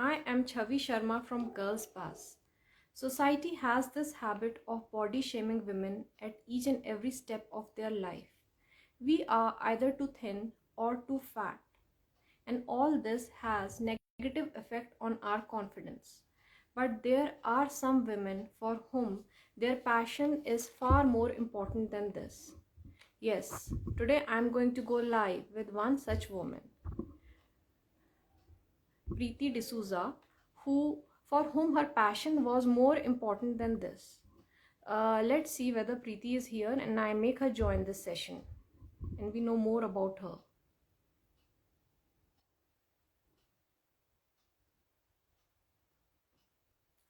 I am Chavi Sharma from Girls Pass. Society has this habit of body shaming women at each and every step of their life. We are either too thin or too fat, and all this has negative effect on our confidence. But there are some women for whom their passion is far more important than this. Yes, today I'm going to go live with one such woman, Preeti D'Souza, who for whom her passion was more important than this. Let's see whether Preeti is here and I make her join this session and we know more about her.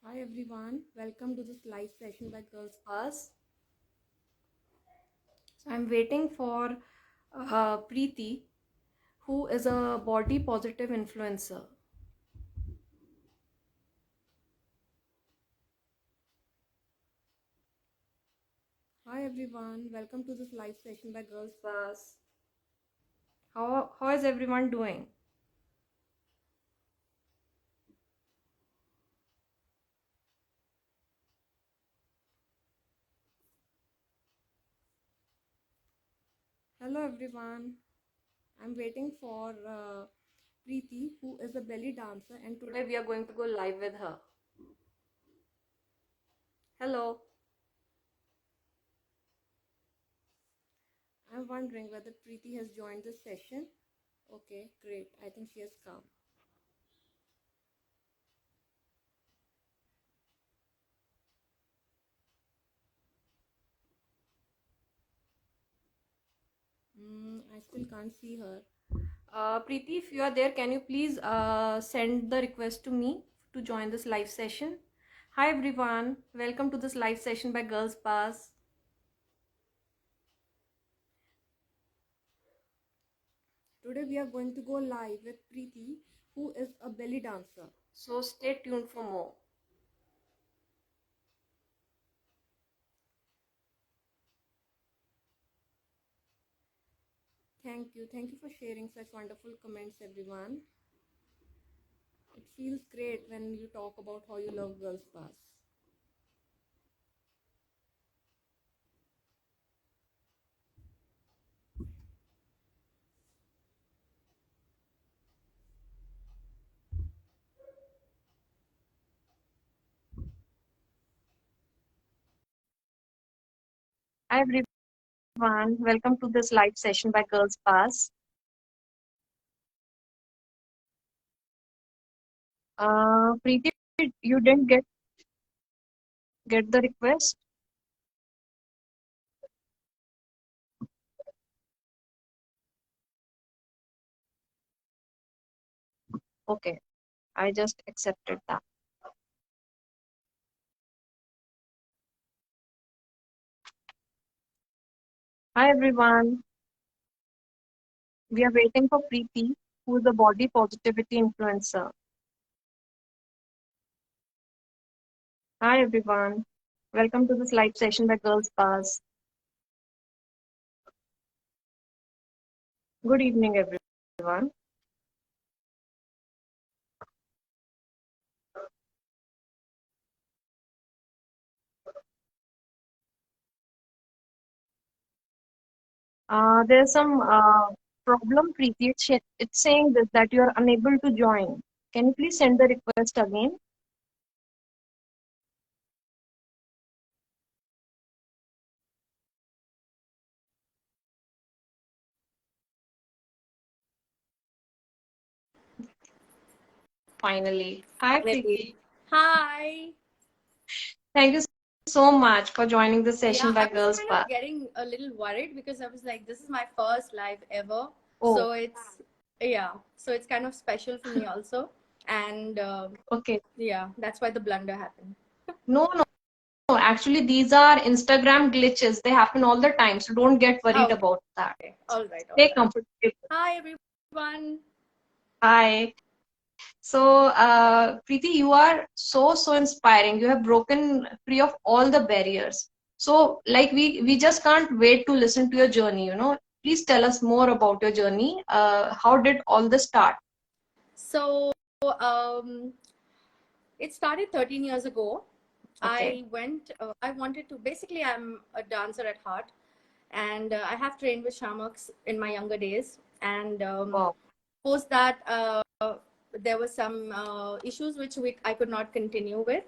Hi everyone, welcome to this live session by Girls Pass. So I'm waiting for Preeti, who is a body positive influencer. Hi everyone, welcome to this live session by Girls Pass. How is everyone doing? Hello everyone. I'm waiting for Preeti, who is a belly dancer, and today we are going to go live with her. Hello. I'm wondering whether Preeti has joined this session. Okay, great. I think she has come. I still can't see her. Preeti, if you are there, can you please send the request to me to join this live session? Hi everyone, welcome to this live session by Girls Pass. Today we are going to go live with Preeti, who is a belly dancer. So stay tuned for more. Thank you. Thank you for sharing such wonderful comments, everyone. It feels great when you talk about how you love Girls Pass. Hi everyone, welcome to this live session by Girls Pass. Preeti, you didn't get the request? Okay, I just accepted that. Hi everyone, we are waiting for Preeti, who is a body positivity influencer. Hi everyone, welcome to this live session by Girls Pass. Good evening, everyone. There's some problem, Preeti. It's saying this, that you are unable to join. Can you please send the request again? Finally. Hi, Preeti. Hi. Thank you so much for joining the session Yeah, by I was Girls kind Pass. of getting a little worried because I was like, this is my first live ever. Oh, So it's kind of special for me also. And okay. yeah, that's why the blunder happened. No. Actually, these are Instagram glitches. They happen all the time. So don't get worried Okay. about that. All right. All Stay right. comfortable. Hi, everyone. Hi. So, Preeti, you are so inspiring. You have broken free of all the barriers. So, like we just can't wait to listen to your journey. Please tell us more about your journey. How did all this start? So um, it started 13 years ago. Okay. I wanted to, basically, I'm a dancer at heart, and I have trained with shamaks in my younger days. And Wow. post that, there were some issues which I could not continue with.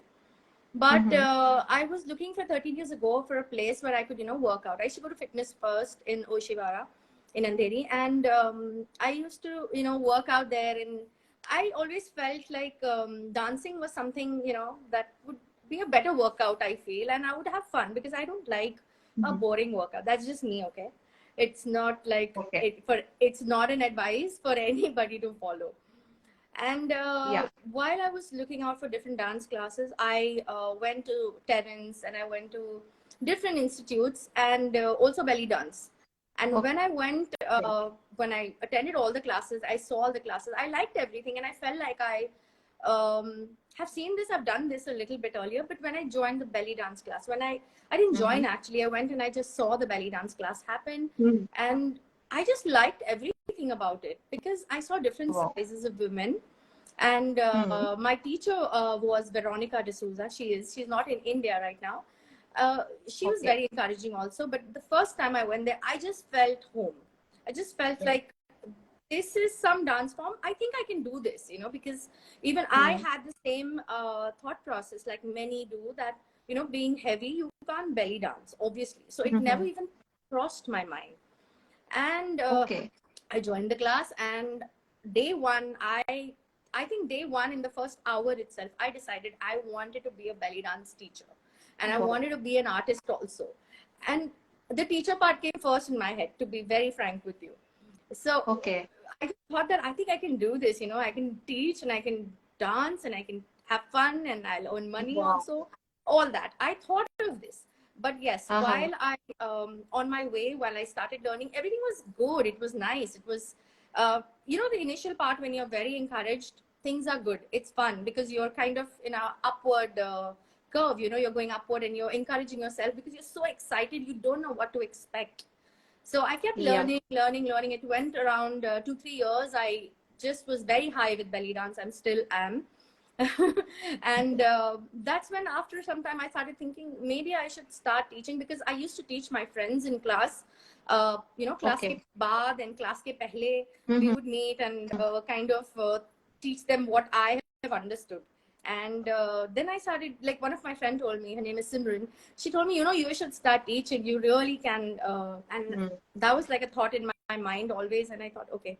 But Mm-hmm. I was looking for 13 years ago for a place where I could, work out. I used to go to Fitness First in Oshiwara in Andheri. And I used to, work out there. And I always felt like dancing was something, that would be a better workout, I feel. And I would have fun because I don't like a Mm-hmm. boring workout. That's just me, okay? It's not like Okay. it's not an advice for anybody to follow. And Yeah. while I was looking out for different dance classes, I went to Terence and I went to different institutes and also belly dance. And when I went, Okay. when I attended all the classes, I saw all the classes, I liked everything, and I felt like I have seen this, I've done this a little bit earlier. But when I joined the belly dance class, I didn't Mm-hmm. join actually, I went and I just saw the belly dance class happen. Mm-hmm. And I just liked everything about it because I saw different Wow. sizes of women. And Mm-hmm. my teacher was Veronica D'Souza. She's not in India right now. She was Okay. very encouraging also. But the first time I went there, I just felt home. I just felt Mm-hmm. like this is some dance form. I think I can do this, because even I had the same thought process like many do, that, being heavy, you can't belly dance, obviously. So it Mm-hmm. never even crossed my mind. And Okay. I joined the class, and day one, I think day one, in the first hour itself, I decided I wanted to be a belly dance teacher, and I Wow. wanted to be an artist also. And the teacher part came first in my head, to be very frank with you. So Okay. I just thought that I think I can do this. I can teach and I can dance and I can have fun and I'll earn money Wow. also. All that. I thought of this. But yes, Uh-huh. while I, on my way, while I started learning, everything was good. It was nice. It was, the initial part when you're very encouraged, things are good. It's fun because you're kind of in a upward curve. You're going upward and you're encouraging yourself because you're so excited. You don't know what to expect. So I kept Yeah. learning. It went around 2-3 years. I just was very high with belly dance. I'm still am. And that's when, after some time, I started thinking maybe I should start teaching, because I used to teach my friends in class. Class ke Okay. baad and class ke pehle, we Mm-hmm. would meet and kind of teach them what I have understood. And then I started, like, one of my friend told me, her name is Simran. She told me, you should start teaching. You really can. And Mm-hmm. that was like a thought in my mind always. And I thought, okay,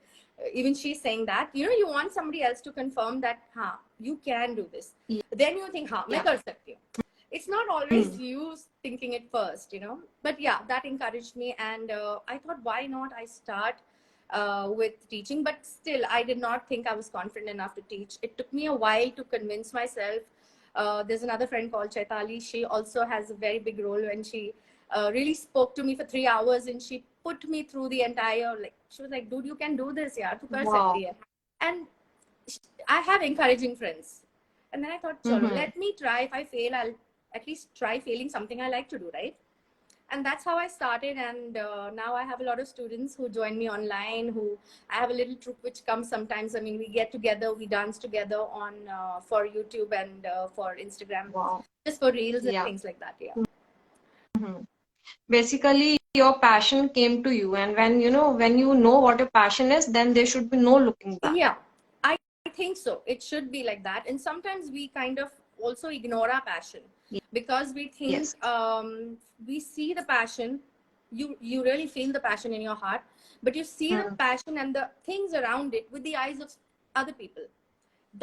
even she's saying that, you want somebody else to confirm that, you can do this. Then you think, Yeah. main kar sakti hu. It's not always Mm. you thinking it first. But yeah, that encouraged me. And I thought, why not I start with teaching? But still, I did not think I was confident enough to teach. It took me a while to convince myself. There's another friend called Chaitali. She also has a very big role, when she really spoke to me for 3 hours, and she put me through the entire, like, she was like, dude, you can do this, yaar, tu kar Wow. sakti hai. And I have encouraging friends. And then I thought, chalo, Mm-hmm. let me try. If I fail, I'll at least try failing something I like to do, right? And that's how I started. And now I have a lot of students who join me online. Who I have a little troupe which comes sometimes. I mean, we get together, we dance together on for YouTube and for Instagram, Wow. just for reels and Yeah. things like that. Yeah. Mhm. Basically, your passion came to you, and when you know what your passion is, then there should be no looking back. Yeah, I think so. It should be like that. And sometimes we kind of also ignore our passion, because we Yes. think, we see the passion. You really feel the passion in your heart, but you see the Mm. passion and the things around it with the eyes of other people.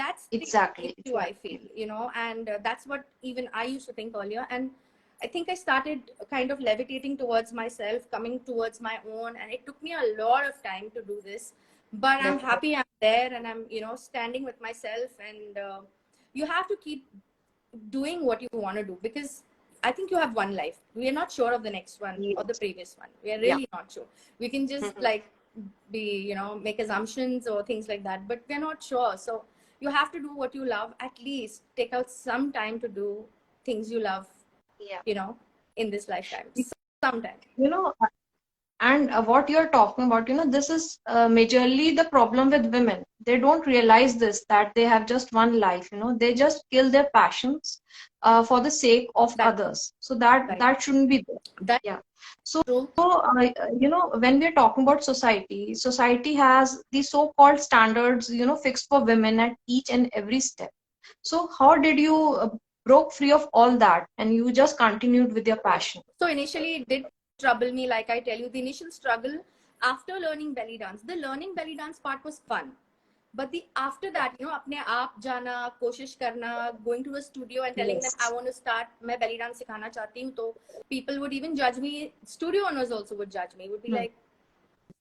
That's the Exactly. issue, I feel, Exactly. and that's what even I used to think earlier. And I think I started kind of levitating towards myself, coming towards my own, and it took me a lot of time to do this. But I'm Definitely. happy I'm there, and I'm, standing with myself. And you have to keep doing what you want to do, because I think you have one life. We are not sure of the next one or the Yes. previous one. We are Yeah. really not sure. We can just, Mhm. like, be, make assumptions or things like that, but we're not sure. So you have to do what you love. At least take out some time to do things you love, Yeah. you know in this lifetime, sometime. You know, And what you're talking about, this is majorly the problem with women. They don't realize this, that they have just one life. They just kill their passions for the sake of That's others. So that right. that shouldn't be there. That's Yeah. So, true. when we're talking about society, society has the so-called standards, fixed for women at each and every step. So how did you broke free of all that and you just continued with your passion? So initially it did trouble me, like I tell you, the initial struggle after learning belly dance. The learning belly dance part was fun. But the after that, अपने आप जाना, कोशिश करना, going to a studio and telling them I Yes. want to start, मैं belly dance सिखाना चाहती हूँ, तो people would even judge me. Studio owners also would judge me, would be Hmm. like,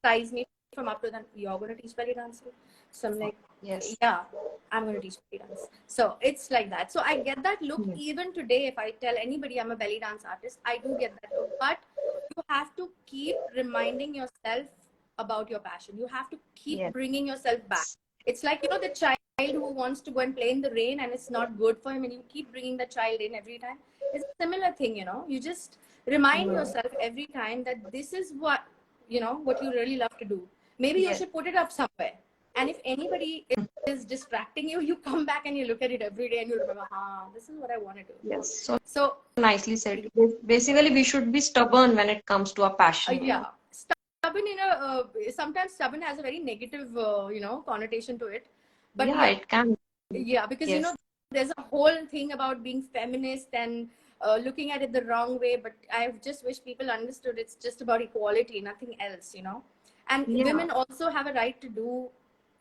size me from up to then, you're going to teach belly dance. So I'm like, Yes. yeah, I'm going to teach belly dance. So it's like that. So I get that look Yes. even today. If I tell anybody I'm a belly dance artist, I do get that look. But you have to keep reminding yourself about your passion. You have to keep Yes. bringing yourself back. It's like, the child who wants to go and play in the rain and it's not good for him, and you keep bringing the child in every time. It's a similar thing. You just remind Hmm. yourself every time that this is what you really love to do. Maybe you Yes. should put it up somewhere, and if anybody is distracting you, you come back and you look at it every day and you remember, this is what I want to do. Yes. So So nicely said. Basically, we should be stubborn when it comes to our passion. yeah, stubborn sometimes stubborn has a very negative connotation to it, but Yeah, yeah, it can. yeah, because Yes. there's a whole thing about being feminist and looking at it the wrong way, but I just wish people understood it's just about equality, nothing else. And Yeah. women also have a right to do,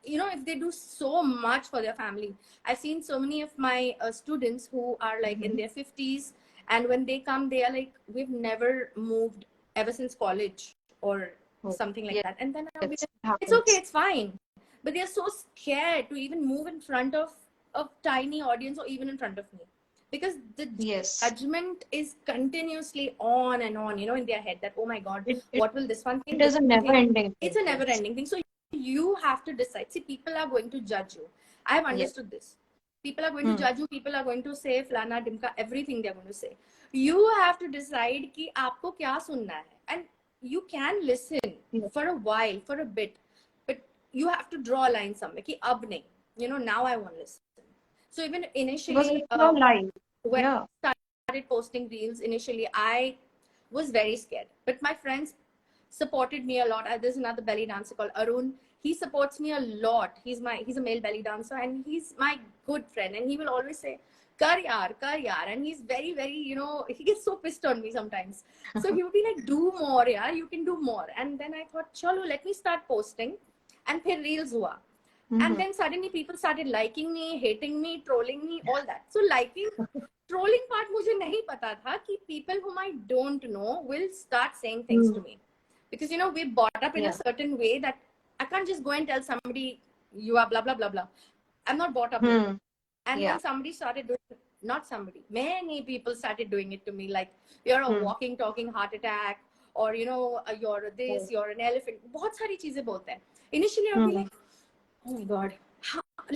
if they do so much for their family. I've seen so many of my students who are like in Mhm. their 50s, and when they come they are like, we've never moved ever since college or Oh, something like yes. that, and then I'll be It like, it's okay, happens. it's fine. But they're so scared to even move in front of a tiny audience or even in front of me, because the Yes. judgment is continuously on and on, in their head, that, oh my god, It, it, what will this one it think, this is a one never think. ending It's thing. a never Yes. ending thing. So you have to decide. See, people are going to judge you. I have Yes. understood this. People are going to Hmm. judge you. People are going to say flana dimka, everything they're going to say. You have to decide कि आपको क्या सुनना है, and you can listen Yes. for a while, for a bit, but you have to draw a line somewhere कि अब नहीं, now I want to listen. So even Because initially, it's your life. when Yeah. I started posting reels, initially I was very scared, but my friends supported me a lot. There's another belly dancer called Arun. He supports me a lot. He's a male belly dancer, and he's my good friend, and he will always say, kar yaar, and he's very, very, he gets so pissed on me sometimes. So he would be like, do more, yaar, you can do more. And then I thought, chalo, let me start posting, and फिर reels hua. And Mhm. then suddenly people started liking me, hating me, trolling me, all that. So liking, trolling part मुझे नहीं पता था कि people whom I don't know will start saying things to Hmm. me, because we're brought up in a Yeah. certain way that I can't just go and tell somebody you are blah blah blah blah. I'm not brought up like that. Hmm. And Yeah. then somebody started doing, not somebody, many people started doing it to me, like, you're a Hmm. walking talking heart attack, or you're this, Oh. you're an elephant, बहुत सारी चीजें बोलते हैं. Initially I would be Hmm. like, oh my god,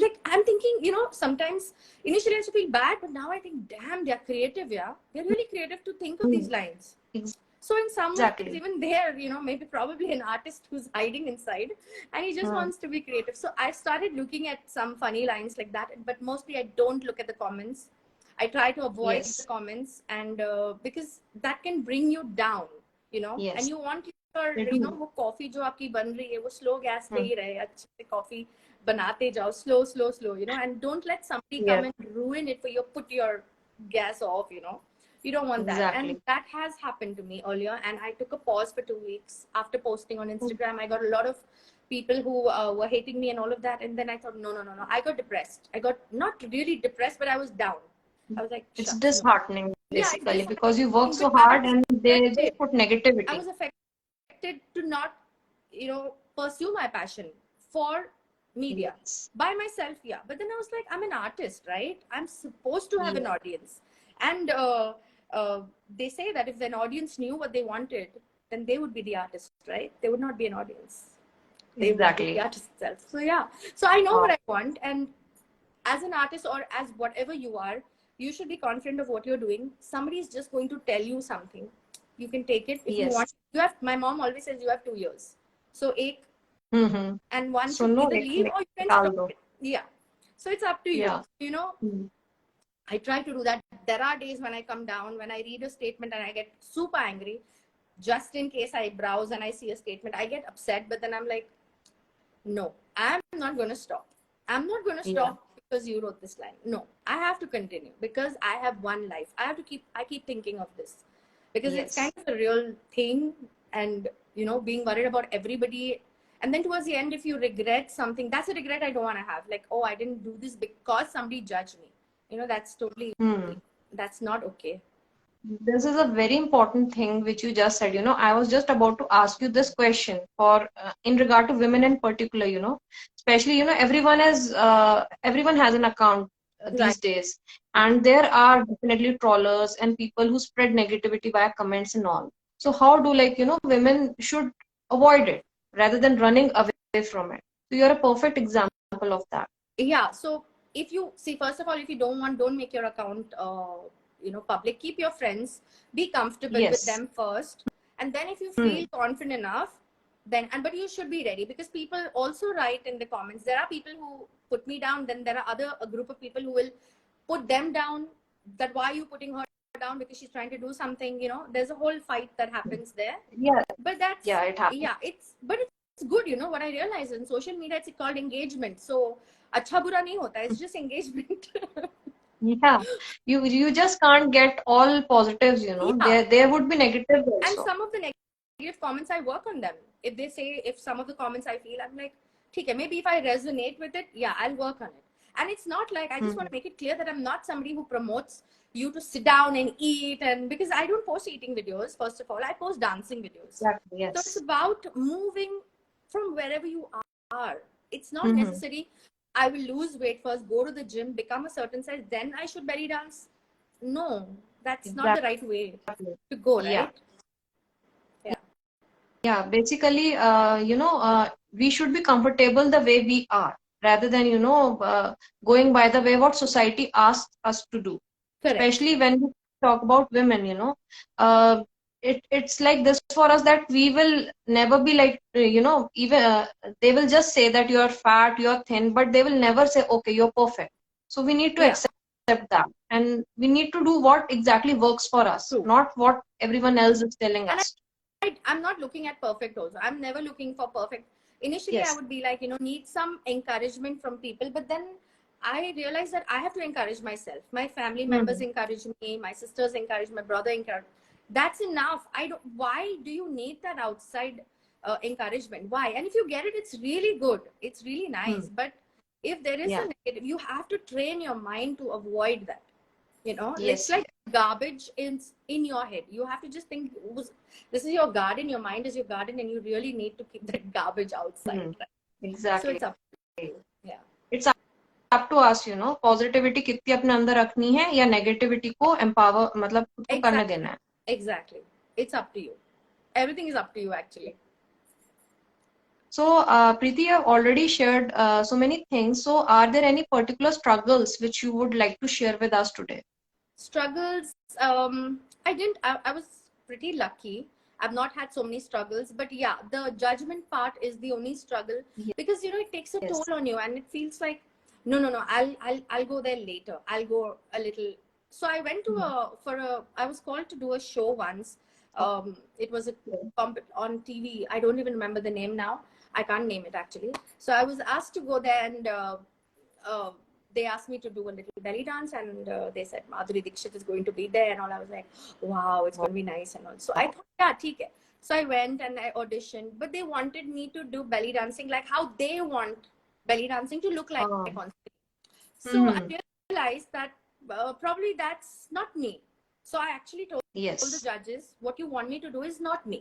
like I'm thinking, sometimes initially I used to feel bad, but now I think, damn, they're creative. Yeah, they're really creative to think of Hmm. these lines. So in some ways, Exactly. even there, maybe probably an artist who's hiding inside and he just Hmm. wants to be creative. So I started looking at some funny lines like that, but mostly I don't look at the comments. I try to avoid the Yes. comments, and because that can bring you down, and Yes. you want your, They do. वो coffee जो आपकी बन रही है वो slow gas पे Hmm. ही रहे, अच्छे से कॉफी बनाते जाओ, slow, and don't let somebody Yes. come and ruin it for you, put your gas off, you don't want that. And Exactly. that has happened to me earlier, and I took a pause for 2 weeks after posting on Instagram. I got a lot of people who were hating me and all of that, and then I thought, no, I got depressed. I got not really depressed, but I was down. I was like, It's shucks, no. disheartening Yeah, it's basically because you work disheartening, but so I hard was and they affected. just put I negativity. was affected to not, pursue my passion for media Yes. by myself. Yeah, but then I was like, I'm an artist, right? I'm supposed to have an Yeah. audience, and they say that if an audience knew what they wanted, then they would be the artist, right? They would not be an audience. They would be the Exactly. artist itself. So yeah, so I know what Wow. I want, and as an artist or as whatever you are, you should be confident of what you're doing. Somebody is just going to tell you something. you can take it if you Yes. want. You have, my mom always says you have 2 years, so ek Mm-hmm. and one So should no, either leave or you can nikal stop do. it. Yeah, so it's up to you. Yeah. You know, Mm. I try to do that. There are days when I come down, when I read a statement and I get super angry, just in case I browse and I see a statement, I get upset, but then I'm like, no, I'm not going to stop. I'm not going to Yeah. stop because you wrote this line. No, I have to continue because I have one life. I keep thinking of this because it's kind Yes. of a real thing. And, you know, being worried about everybody. And then towards the end, if you regret something, that's a regret I don't want to have. Like, oh, I didn't do this because somebody judged me. You know, that's totally, Hmm. that's not okay. This is a very important thing which you just said. I was just about to ask you this question for in regard to women in particular. Especially, everyone has an account Right. these days, and there are definitely trollers and people who spread negativity via comments and all. So how do women should avoid it rather than running away from it? So you're a perfect example of that. Yeah, so if you see, first of all, if you don't make your account you know, public. Keep your friends, be comfortable with Yes. them first, and then if you Hmm. feel confident enough, then, and but you should be ready, because people also write in the comments. There are people who put me down, then there are a group of people who will put them down, that why are you putting her down because she's trying to do something. You know, there's a whole fight that happens there. Yeah. But that's, Yeah. It happens. yeah, it's good. You know what I realize in social media, it's called engagement. So acha bura nahi hota, it's just engagement. Yeah, you just can't get all positives, Yeah, There would be negatives and also. some of the negative comments, I work on them. If they say, if some of the comments I feel, I'm like, okay, maybe if I resonate with it, yeah, I'll work on it. And it's not like, I just want Hmm. to make it clear that I'm not somebody who promotes you to sit down and eat, and because I don't post eating videos. First of all, I post dancing videos. Exactly. So it's Yes. about moving from wherever you are. It's not Hmm. necessary I will lose weight first, go to the gym, become a certain size, then I should belly dance. No, that's not the Exactly. right way to go, Yeah. right? Yeah. Yeah. Basically, we should be comfortable the way we are rather than, going by the way what society asks us to do. Correct. Especially when we talk about women, uh, it's like this for us, that we will never be like, even they will just say that you're fat, you're thin, but they will never say, okay, you're perfect. So we need to Yeah, accept that, and we need to do what exactly works for us, true. not what everyone else is telling And us. I'm not looking at perfect also. I'm never looking for perfect. Initially, I Yes. would be like, you know, need some encouragement from people. But then I realized that I have to encourage myself. My family members Hmm. encourage me. My sisters encourage, my brother encourage. That's enough. I don't, why do you need that outside encouragement? Why? And if you get it, it's really good. It's really Hmm. nice. But if there is a Yeah. negative, you have to train your mind to avoid that. You know, it's Yes. like garbage in your head. You have to just think, this is your garden, your mind is your garden, and you really need to keep that garbage outside, Hmm. right? So Exactly. it's up to you. Yeah. It's up to us, positivity कितनी अपने अंदर रखनी है या negativity को empower, मतलब खुद को करने Exactly. देना है. Exactly. It's up to you. Everything is up to you, actually. So, Preeti, you have already shared so many things. So, are there any particular struggles which you would like to share with us today? Struggles, I was pretty lucky. I've not had so many struggles, but yeah, the judgment part is the only struggle, because you know it takes a toll Yes. on you, and it feels like, no, I'll go there later. I'll go a little. So I went to Mhm. I was called to do a show once. It was a Okay. on TV. I don't even remember the name now. I can't name it actually. So I was asked to go there, and uh, they asked me to do a little belly dance, and they said Madhuri Dixit is going to be there and all. I was like, wow, it's going to be nice and all. So I thought, yeah, theek hai. So I went and I auditioned, but they wanted me to do belly dancing like how they want belly dancing to look like Um, on stage. So I mhm. realized that probably that's not me. So I actually told the Yes. judges, what you want me to do is not me.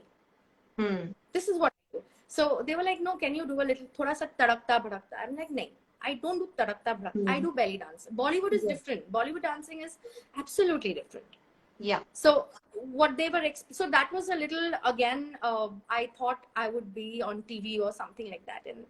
Hmm. This is what I do. So they were like, no, can you do a little thoda sa tadakta bhadakta? I'm like, no, I don't do tadakta bhadakta. I Hmm. do belly dance. Bollywood is Yeah. different. Bollywood dancing is absolutely different. Yeah. So what they were, so that was a little, again, I thought I would be on TV or something like that. And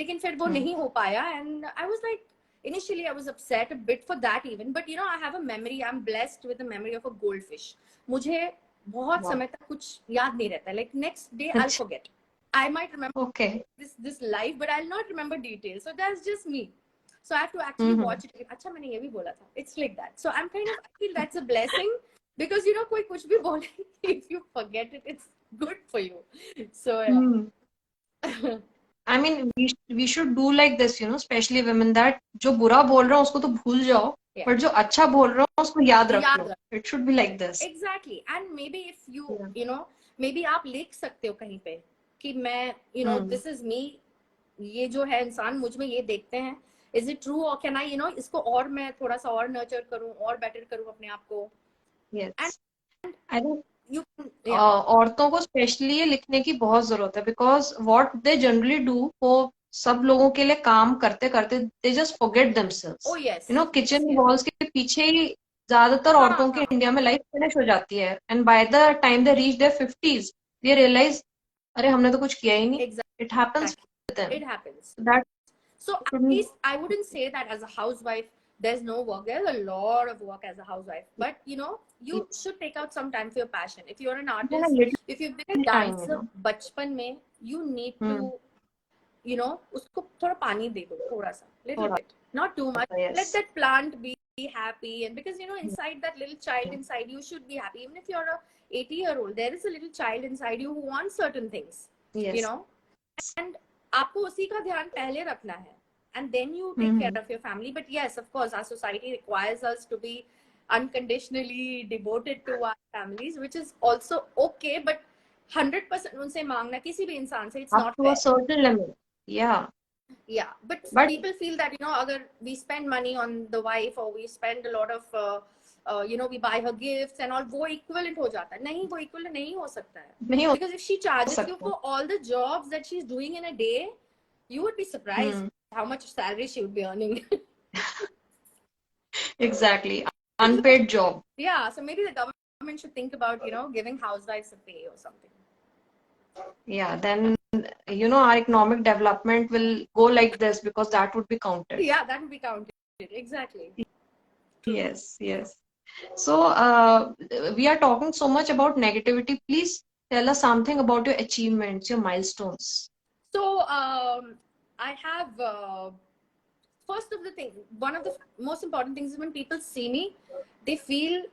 lekin fir wo Hmm. nahi ho paya. And I was like, initially I was upset a bit for that even. But you know, I have a memory. I'm blessed with the memory of a goldfish. मुझे बहुत Wow. समय तक कुछ याद नहीं रहता, like next day I'll forget. I might remember Okay. this life, but I'll not remember details. So that's just me. So I have to actually Mm-hmm. watch it. अच्छा मैंने ये भी बोला था. It's like that. So I'm kind of, I feel that's a blessing because you know कोई कुछ भी बोले, if you forget it, it's good for you. So Hmm. yeah. I mean, we should do like this, especially women, that जो बुरा बोल रहा हूँ उसको तो भूल जाओ, Yeah. but जो अच्छा बोल रहा हूँ उसको याद रख याद लो. रख. It should be like this. Exactly. And maybe if you, Yeah. you know, maybe आप लिख सकते हो कहीं पे कि मैं, you know, this is me, ये जो है इंसान मुझ में ये देखते हैं, is it true or can I, you know, इसको और मैं थोड़ा सा और nurture करूं और better करूं अपने आप को. Yes. And I think you, yeah, औरतों को स्पेशली ये लिखने की बहुत जरूरत है, because what they generally do, वो सब लोगों के लिए काम करते करते they just forget themselves. oh yes, kitchen yes, walls के पीछे ही ज्यादातर हाँ औरतों की हाँ, इंडिया में लाइफ फिनिश हो जाती है, and by the time they reach their 50s they realise, अरे हमने तो कुछ किया ही नहीं. It happens exactly, with them. it happens. That So at shouldn't. least I wouldn't say that as a housewife there's no work. There's a lot of work as a housewife. But you know, you should take out some time for your passion. If you're an artist, if you've been a time dancer बचपन में, you need to, you know, उसको थोड़ा पानी दे दो, थोड़ा सा, little थोड़ा. bit, not too much. Yes. Let that plant be happy, and because you know, inside that little child inside you should be happy. Even if you're a 80-year-old, there is a little child inside you who wants certain things, you yes. know. And आपको उसी का ध्यान पहले रखना है, and then you take care of your family. But yes, of course, our society requires us to be unconditionally devoted to our families, which is also okay. But 100% उनसे मांगना किसी भी इंसान से, it's up not to a fair. Certain limit. Yeah. Yeah, but but people feel that, you know, agar we spend money on the wife or we spend a lot of you know, we buy her gifts and all, वो equivalent हो जाता है. नहीं, वो equivalent नहीं हो सकता है. नहीं हो Because if she charges you सकता. for all the jobs that she's doing in a day, you would be surprised how much salary she would be earning. Exactly. Unpaid job. Yeah, so maybe the government should think about, you know, giving housewives a pay or something. Yeah, then our economic development will go like this, because that would be counted. Yeah, that would be counted. Exactly. True. Yes, yes. So, we are talking so much about negativity. Please tell us something about your achievements, your milestones. So, I have, first of the thing, one of the most important things is when people see me, they feel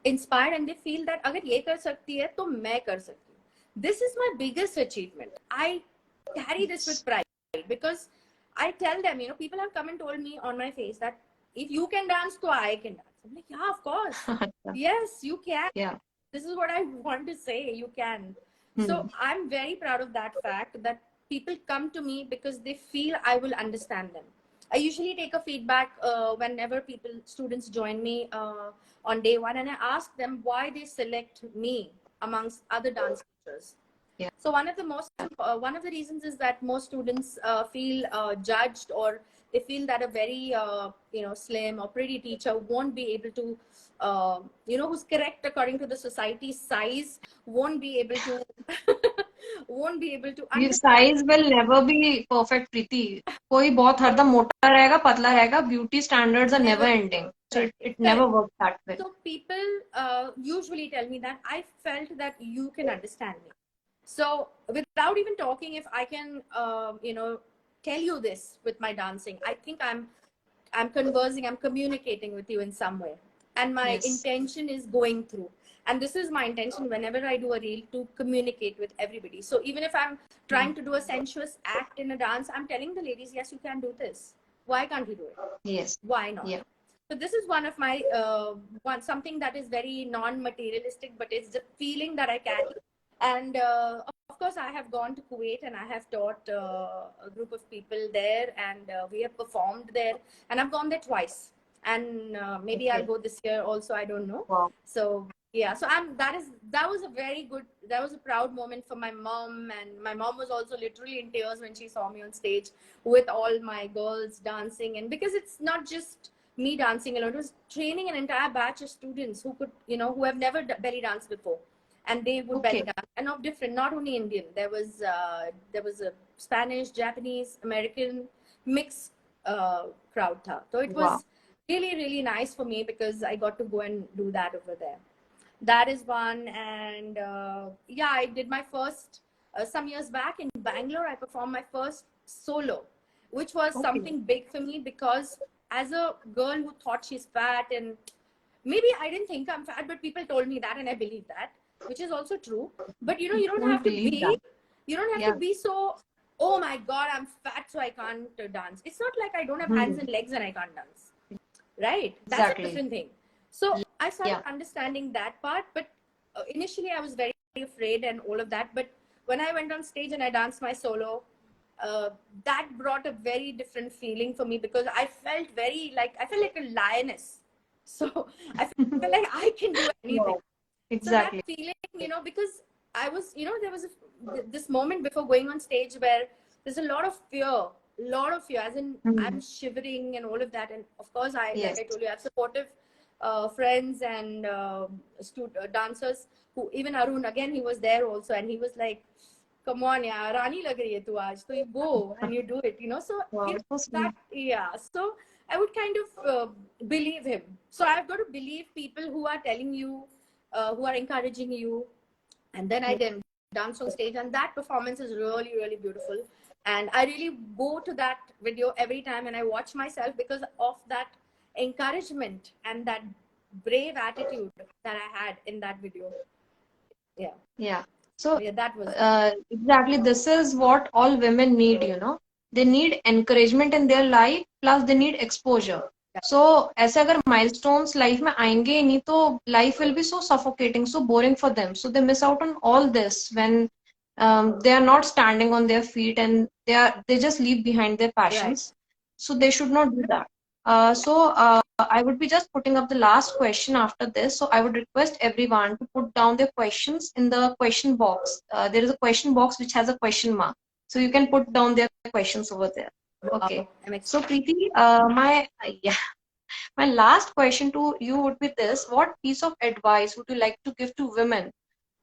inspired and they feel that अगर ये कर सकती है तो मैं कर सकती हूँ. This is my biggest achievement. I carry this with pride because I tell them, you know, people have come and told me on my face that if you can dance, so I can dance. I'm like, yeah, of course. Yes, you can. Yeah. This is what I want to say. You can. Hmm. So I'm very proud of that fact that people come to me because they feel I will understand them. I usually take a feedback whenever students join me on day one, and I ask them why they select me amongst other dance teachers. Yeah. So one of the reasons is that most students feel judged, or they feel that a very you know, slim or pretty teacher won't be able to you know, who's correct according to the society's size, won't be able to won't be able to Your understand. size will never be perfect, Preeti. कोई बहुत हरदम मोटा रहेगा, पतला रहेगा. Beauty standards are never ending. So it Correct. never works that way. So people usually tell me that I felt that you can understand me. So without even talking, if I can, you know, tell you this with my dancing, I think I'm conversing, I'm communicating with you in some way, and my Yes. intention is going through. And this is my intention whenever I do a reel, to communicate with everybody. So even if I'm trying to do a sensuous act in a dance, I'm telling the ladies, yes, you can do this. Why can't we do it? Yes. Why not? Yeah. So this is one of my something that is very non-materialistic, but it's the feeling that I carry. And of course, I have gone to Kuwait and I have taught a group of people there, and we have performed there. And I've gone there twice, and maybe Okay. I'll go this year also. I don't know. Wow. So yeah, so that was a very good, that was a proud moment for my mom, and my mom was also literally in tears when she saw me on stage with all my girls dancing. And because it's not just me dancing alone, it was training an entire batch of students who could, you know, who have never belly danced before, and they would belly Okay. dance, and of different, not only Indian. There was a Spanish, Japanese, American mixed crowd tha. So it Wow. was really, really nice for me because I got to go and do that over there. That is one. And yeah, I did my first, some years back in Bangalore, I performed my first solo, which was Okay. something big for me, because as a girl who thought she's fat, and maybe I didn't think I'm fat, but people told me that, and I believe that, which is also true. But you know, you don't Don't have to believe be, that. you don't have to Yeah. be so, oh my God, I'm fat, so I can't dance. It's not like I don't have hands Hmm. and legs and I can't dance, right? That's a Exactly. different thing. So I started Yeah. understanding that part. But initially I was very afraid and all of that. But when I went on stage and I danced my solo, uh, that brought a very different feeling for me, because I felt very like, I felt like a lioness. So I felt like I can do anything. Wow. So that Exactly. feeling, because I was, there was this moment before going on stage where there's a lot of fear, as in I'm Hmm. shivering and all of that. And of course, like Yes. I told you, I have supportive friends and dancers, who, even Arun, again, he was there also, and he was like, come on, yeah, Rani lag rahi hai tu aaj, so you go and you do it, so Wow. So sweet. that, yeah. So I would kind of believe him. So I've got to believe people who are telling you, who are encouraging you. And then I did dance on stage, and that performance is really, really beautiful. And I really go to that video every time, and I watch myself, because of that encouragement and that brave attitude that I had in that video. Yeah. Yeah. So, Yeah, that was. exactly, this is what all women need, you know. They need encouragement in their life, plus they need exposure. So, ऐसे अगर milestones life में आएंगे ही नहीं तो life will be so suffocating, so boring for them. So they miss out on all this when they are not standing on their feet and they just leave behind their Right. passions. So they should not do that. I would be just putting up the last question after this. So I would request everyone to put down their questions in the question box. There is a question box which has a question mark. So you can put down their questions over there. Okay. Wow, I'm So excited. Preeti, yeah, my last question to you would be this: what piece of advice would you like to give to women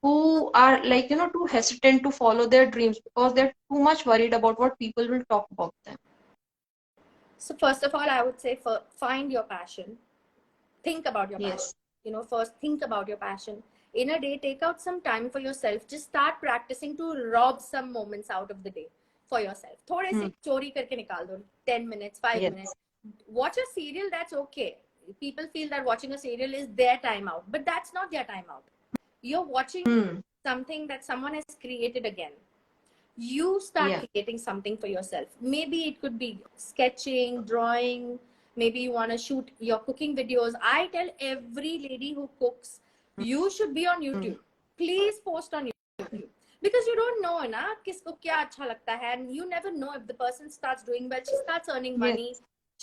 who are like, too hesitant to follow their dreams because they're too much worried about what people will talk about them? So first of all, I would say, find your passion. Think about your passion. Yes. First think about your passion. In a day, take out some time for yourself. Just start practicing to rob some moments out of the day for yourself. थोड़े Hmm. से चोरी करके निकाल दो. 10 minutes, 5 Yes. minutes. Watch a serial, that's okay. People feel that watching a serial is their time out, but that's not their time out. You're watching Hmm. something that someone has created again. You start Yeah. creating something for yourself. Maybe it could be sketching, drawing. Maybe you want to shoot your cooking videos. I tell every lady who cooks, you should be on Hmm. YouTube. Please post on YouTube, because you don't know na kisko kya acha lagta hai, and you never know if the person starts doing well, she starts earning Yes. money,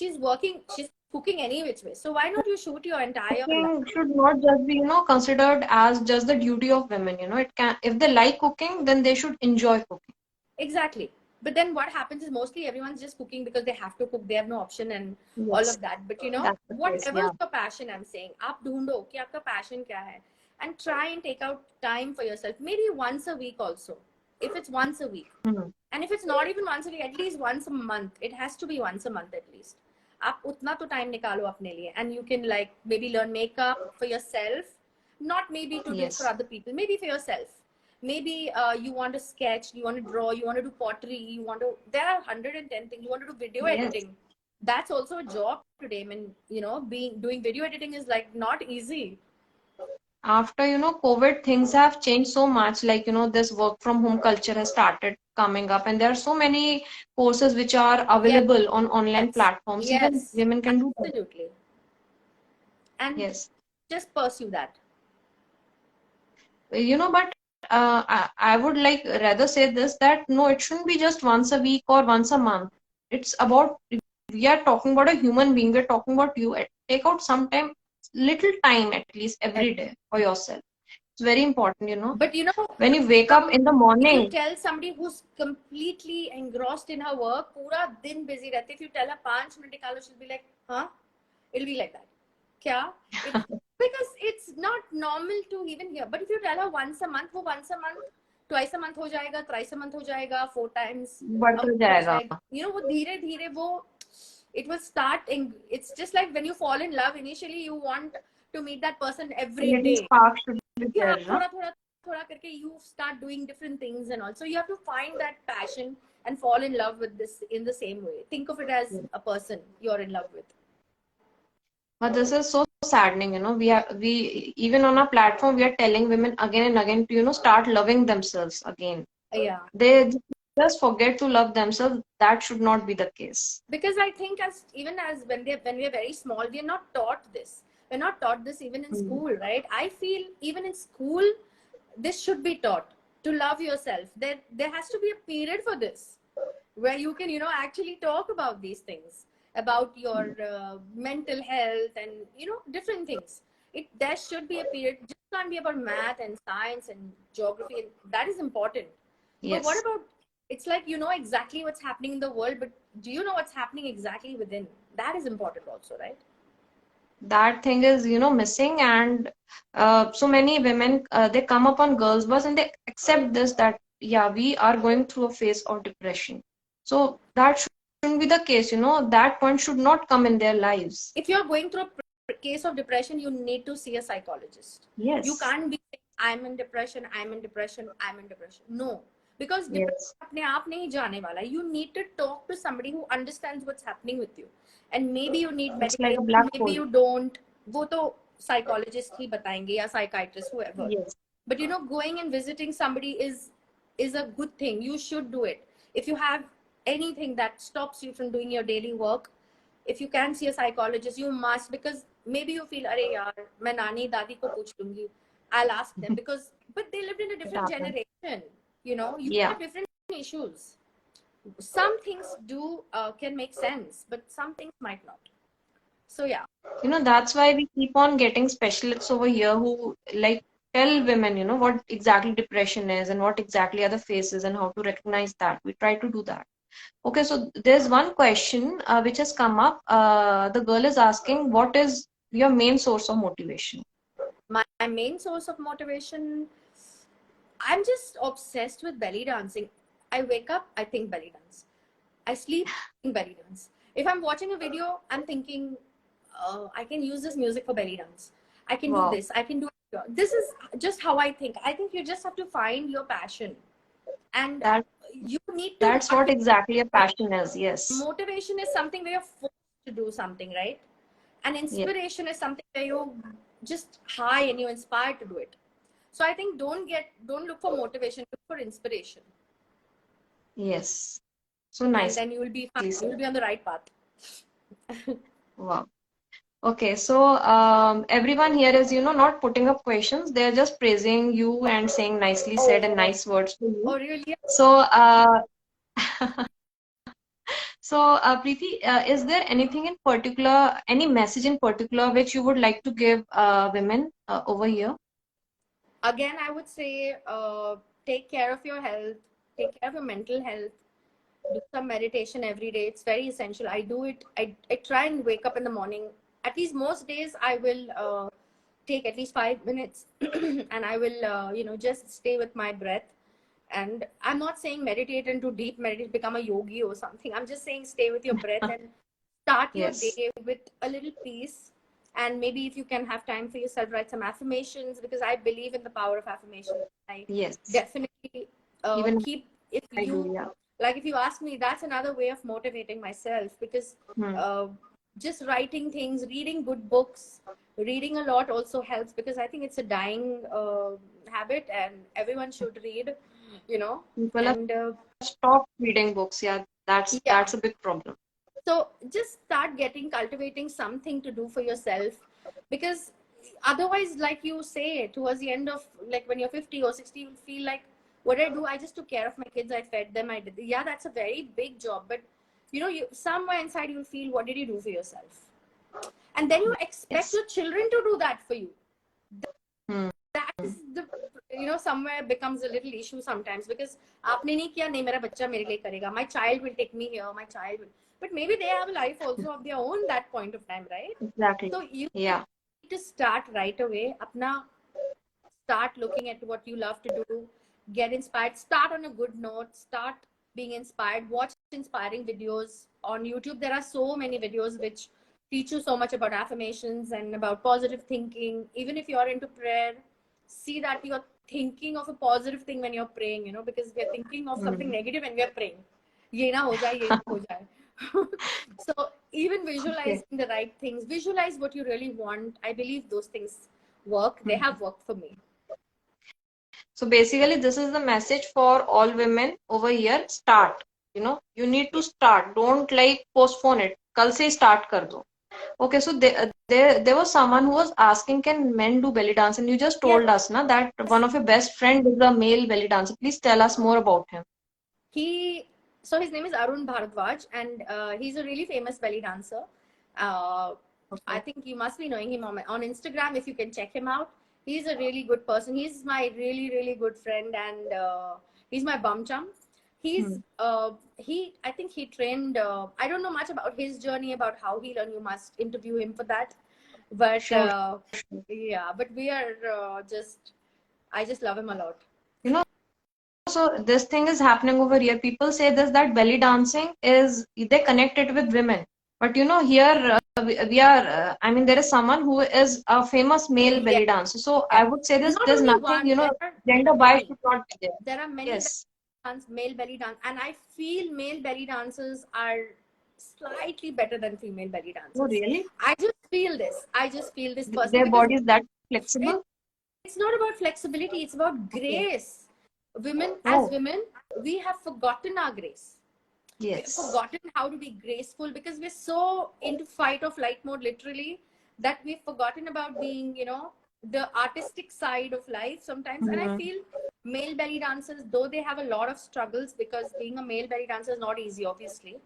she's working, she's cooking any which way. So why not you shoot your entire life? Cooking should not just be, considered as just the duty of women. It can, if they like cooking, then they should enjoy cooking. Exactly. But then what happens is, mostly everyone's just cooking because they have to cook. They have no option and all Yes, of that. But that's the case. whatever Yeah. is your passion, I'm saying, आप ढूंढो कि आपका passion क्या है, and try and take out time for yourself. Maybe once a week also, if it's once a week. Hmm. And if it's not even once a week, at least once a month. It has to be once a month at least. आप उतना तो time निकालो अपने लिए, and you can like maybe learn makeup for yourself, not maybe to do for Yes. other people, maybe for yourself. Maybe you want to sketch, you want to draw, you want to do pottery, there are 110 things. You want to do video Yes. editing. That's also a job today. I mean, doing video editing is like not easy. After, COVID, things have changed so much. Like, this work from home culture has started coming up, and there are so many courses which are Yes, available on online platforms. Even yes, women can do that. absolutely. And Yes. just pursue that. But I would like rather say this, that no, it shouldn't be just once a week or once a month. It's about, we are talking about a human being, we're talking about you. Take out some time, little time at least every day for yourself. It's very important, But when you wake up some in the if you morning. tell somebody who's completely engrossed in her work, पूरा दिन busy रहती, if you tell her 5 minute निकालो, she'll be like, huh? It'll be like that. क्या? It, because it's not normal to even hear. But if you tell her once a month, वो once a month, twice a month हो जाएगा, thrice a month हो जाएगा, 4 times a बढ़ता month हो जाएगा. जाएगा. वो धीरे धीरे वो, it will start. It's just like when you fall in love. Initially, you want to meet that person A every little day. spark should be yeah, there, no? thoda karke you start doing different things and all. So you have to find that passion and fall in love with this in the same way. Think of it as a person you're in love with. But this is so saddening, we even on our platform we are telling women again and again to, start loving themselves again. Yeah. They just forget to love themselves. That should not be the case. Because I think as even as when we are very small, we are not taught this. We're not taught this even in Mm. school, right? I feel even in school, this should be taught to love yourself. There has to be a period for this where you can actually talk about these things, about your mental health and different things. There should be a period. It just can't be about math and science and geography, and that is important. But what Yes. about, it's like exactly what's happening in the world, but do you know what's happening exactly within? That is important also, right? That thing is, missing, and so many women, they come upon girls bus and they accept this, that yeah, we are going through a phase of depression. So that shouldn't be the case, that point should not come in their lives. If you're going through a case of depression, you need to see a psychologist. You Yes. can't be saying, I'm in depression, I'm in depression, I'm in depression. No, because Yes. depression apne aap nahi jaane wala. You need to talk to somebody who understands what's happening with you, and maybe you need It's like a medication, black maybe hole. you don't. वो तो psychologist ही बताएंगे या psychiatrist, whoever. Yes. But going and visiting somebody is a good thing. You should do it. If you have anything that stops you from doing your daily work, if you can see a psychologist, you must, because maybe you feel, अरे यार मैं नानी दादी को पूछ लूंगी. I'll ask them, because but they lived in a It different happens. generation. You Yeah. have different issues. Some things can make sense, but some things might not. So yeah. That's why we keep on getting specialists over here who like tell women, what exactly depression is and what exactly are the phases and how to recognize that. We try to do that. Okay, so there's one question which has come up. The girl is asking, what is your main source of motivation? My main source of motivation, I'm just obsessed with belly dancing. I wake up, I think belly dance. I sleep, think belly dance. If I'm watching a video, I'm thinking, I can use this music for belly dance. I can do Wow, this. I can do it. This is just how I think. I think you just have to find your passion, and that you need to that's what exactly a passion is. Yes. motivation is something where you're forced to do something, right? And Yeah. inspiration is something where you just high and you're inspired to do it. So I think don't look for motivation, look for inspiration, Yes. So and nicely then you will be fine. You will said. be on the right path. Wow. Okay, so everyone here is, not putting up questions. They're just praising you and saying nicely said and Oh, nice words to you. oh, really? So, Preeti, is there anything in particular, any message in particular which you would like to give women over here? Again, I would say, take care of your health, take care of your mental health, do some meditation every day. It's very essential. I do it. I try and wake up in the morning. At least most days, I will take at least 5 minutes and I will, just stay with my breath. And I'm not saying meditate into deep meditate, become a yogi or something. I'm just saying stay with your breath and start your Yes, day with a little peace. And maybe if you can have time for yourself, write some affirmations, because I believe in the power of affirmations. I yes. definitely Even keep, if I do, you yeah. like, if you ask me, that's another way of motivating myself, because Hmm. uh, just writing things, reading good books, reading a lot also helps, because I think it's a dying habit and everyone should read, you know People have and stopped reading books. Yeah, yeah. that's a big problem. So just start cultivating something to do for yourself, because otherwise, like you say, towards the end of, like, when you're 50 or 60, you'll feel like, what did I do? I just took care of my kids, I fed them, I did. Yeah, that's a very big job, but you somewhere inside you'll feel, what did you do for yourself? And then you expect Yes. your children to do that for you. Hmm. That is the, somewhere becomes a little issue sometimes, because आपने नहीं किया, नहीं मेरा बच्चा मेरे लिए करेगा, my child will take me here, my child will, but maybe they have a life also of their own that point of time, right? Exactly. So you Yeah. need to start right away. अपना start looking at what you love to do, get inspired, start on a good note, start being inspired, watch inspiring videos on YouTube. There are so many videos which teach you so much about affirmations and about positive thinking. Even if you're into prayer, see that you're thinking of a positive thing when you're praying, you know, because we're thinking of something negative when we're praying. Ye na ho jaye, ye na ho jaye. So even Okay. visualizing the right things, visualize what you really want. I believe those things work. They have worked for me. So basically, this is the message for all women over here. Start. You need to start. Don't like postpone it. Kal se start kar do. Okay, so there was someone who was asking, can men do belly dance? And you just Yes. told us na, that one of your best friend is a male belly dancer. Please tell us more about him. He, so his name is Arun Bharadwaj, and he's a really famous belly dancer. Uh, I Okay. think you must be knowing him on Instagram if you can check him out. He's a really good person. He's my really good friend, and he's my bum chum. Hmm. He I think he trained. I don't know much about his journey, about how he learned. You must interview him for that. But Sure. yeah, but we are just. I just love him a lot. You know, so this thing is happening over here. People say this, that belly dancing is, they connect it with women. But here we are, I mean, there is someone who is a famous male Yes, belly dancer. So I yes. would say this, Not there's only nothing, one, there gender are bias many. should not be there. There are many Yes. male belly dance, and I feel male belly dancers are slightly better than female belly Oh, dancers. really? I just feel this person Their because body is that it, flexible? it's not about flexibility, it's about Okay. grace. Women, as Oh, women, we have forgotten our grace. We have yes. forgotten how to be graceful because we're so into fight or flight mode, literally, that we've forgotten about being, you know, the artistic side of life sometimes. And I Hmm. feel male belly dancers, though they have a lot of struggles, because being a male belly dancer is not easy, obviously.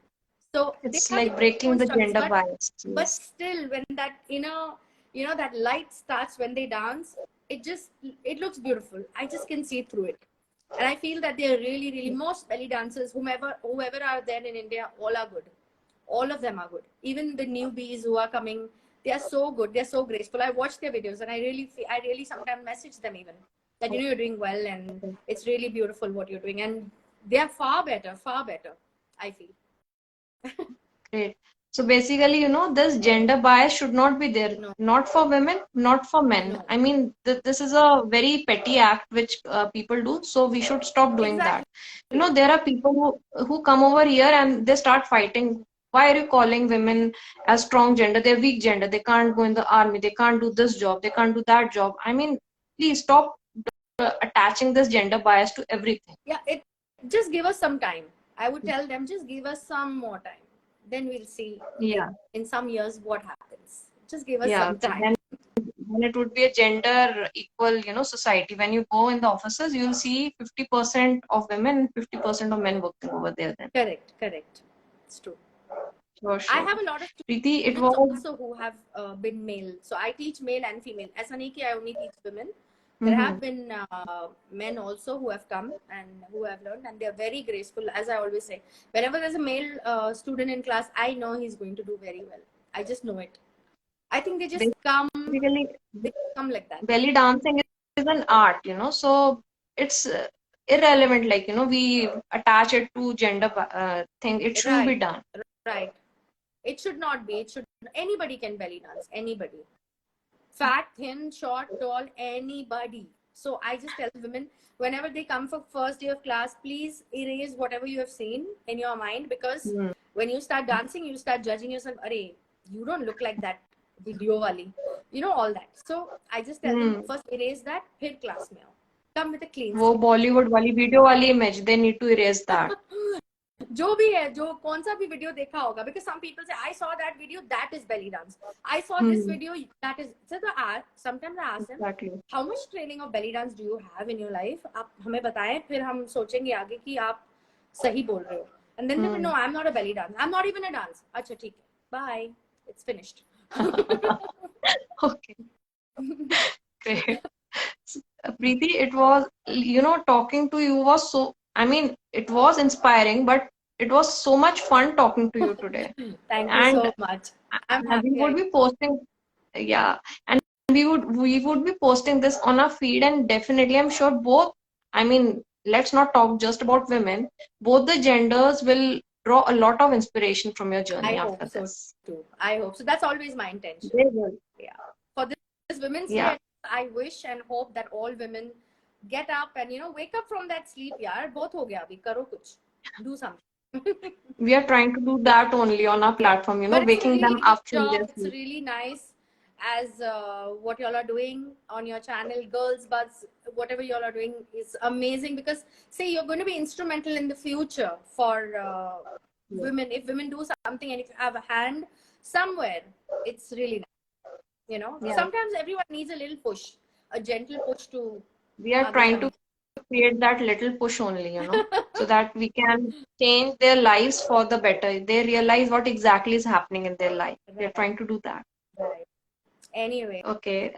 So they It's have like their breaking own the struggles, gender but bias. but Yes. still, when that inner, you know, that light starts when they dance, it looks beautiful. I just can see through it. And I feel that they're really most belly dancers, whoever are there in India, all are good. All of them are good. Even the newbies who are coming, they are so good. They're so graceful. I watch their videos, and I really sometimes message them even that, you know, you're doing well, and Okay. it's really beautiful what you're doing, and they are far better, far better. I feel. Great. So basically, this gender bias should not be there, No, not for women, not for men. no, I mean, this is a very petty act which people do, so we should stop doing that. exactly. There are people who come over here and they start fighting. Why are you calling women as strong gender? They're weak gender. They can't go in the army. They can't do this job. They can't do that job. I mean, please stop attaching this gender bias to everything. Yeah, it just give us some time. I would tell them, just give us some more time. Then we'll see maybe Yeah, in some years what happens. Just give us yeah. some time. Then it would be a gender equal, society. When you go in the offices, you'll see 50% of women and 50% of men working over there then. Correct, correct. It's true. Sure, I sure. have a lot of Preeti, it students was. also who have been male. So I teach male and female. As Aniki, I only teach women. There Mm-hmm. have been men also who have come and who have learned, and they're very graceful. As I always say, whenever there's a male student in class, I know he's going to do very well. I just know it. I think Basically, they come like that. belly dancing is an art, so it's irrelevant. Like, we attach it to gender thing. It shouldn't be Right, done. right. It should not be. It should. Anybody can belly dance. Anybody. Fat, thin, short, tall, anybody. So I just tell women, whenever they come for first day of class, please erase whatever you have seen in your mind, because Hmm. when you start dancing, you start judging yourself. Arey, you don't look like that video wali. You know, all that. So I just tell them, Hmm. first erase that, फिर class में आओ. Come with a clean वो slate. Bollywood वाली video वाली image, they need to erase that. जो भी है, जो कौन सा भी वीडियो देखा होगा, because some people say I saw that video, that is belly dance. I saw this Hmm. video, that is. So sometimes I ask them, Exactly. how much training of belly dance do you have in your life? आप हमें बताएं, फिर हम सोचेंगे आगे कि आप सही बोल रहे हो. And then they will, no, I'm not a belly dance. I'm not even a dance. अच्छा ठीक है. Bye. It's finished. Okay, great. Preeti, it was, talking to you was so, I mean, it was inspiring, but it was so much fun talking to you today. Thank you And so much. I'm we happy. would be posting, yeah, and we would be posting this on our feed, and definitely, I'm sure both, I mean, let's not talk just about women, both the genders will draw a lot of inspiration from your I journey hope after so this. too. I hope so. That's always my intention. They will. Yeah. For this Women's Day, Yeah. I wish and hope that all women get up and wake up from that sleep. यार बहुत हो गया अभी करो कुछ, do something. We are trying to do that only on our Yeah, platform, but it's a waking them really good up from job. their It's sleep. really nice as what y'all are doing on your channel, Girls Buzz. Whatever y'all are doing is amazing because see, you're going to be instrumental in the future for Yeah. women. If women do something and if you have a hand somewhere, it's really nice. Yeah. Sometimes everyone needs a little push, a gentle push to We are आगे trying बढ़ने to create that little push only, so that we can change their lives for the better. They realize what exactly is happening in their life. We are right, trying to do that. right. Anyway, Okay.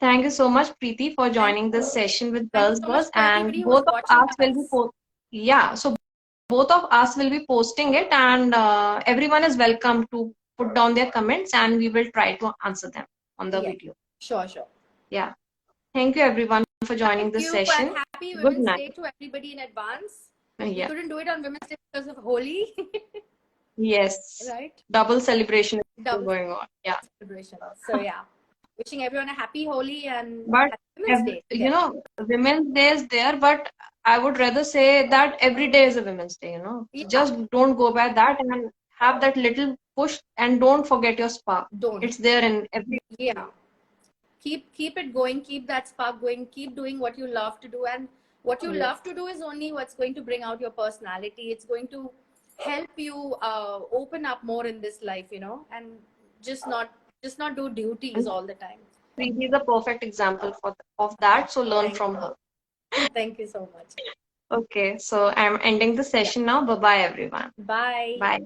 Thank you so much, Preeti, for thank joining this you. session with Thank you Girls so much Buzz. for And everybody who's both of watching us will be us. yeah. So both of us will be posting it, and everyone is welcome to put down their comments, and we will try to answer them on the Yes, video. sure, sure. Yeah. Thank you, everyone, for joining Thank this you and session. happy Good Women's night. Day to everybody in advance. We Yeah. couldn't do it on Women's Day because of Holi, Yes. right? Double celebration is still Double going on. Yeah. celebration. So yeah, wishing everyone a happy Holi and But happy Women's Day together. Women's Day is there, but I would rather say that every day is a Women's Day, So Yeah, just don't go by that and have that little push and don't forget your spark. don't. It's there in every Yeah, keep it going. Keep that spark going. Keep doing what you love to do, and what you yes. love to do is only what's going to bring out your personality. It's going to help you open up more in this life, and just not just not do duties And all the time. Preeti is a perfect example of that. So learn Thank from her. you. Thank you so much. Okay, so I'm ending the session now. Bye bye, everyone. Bye. Bye.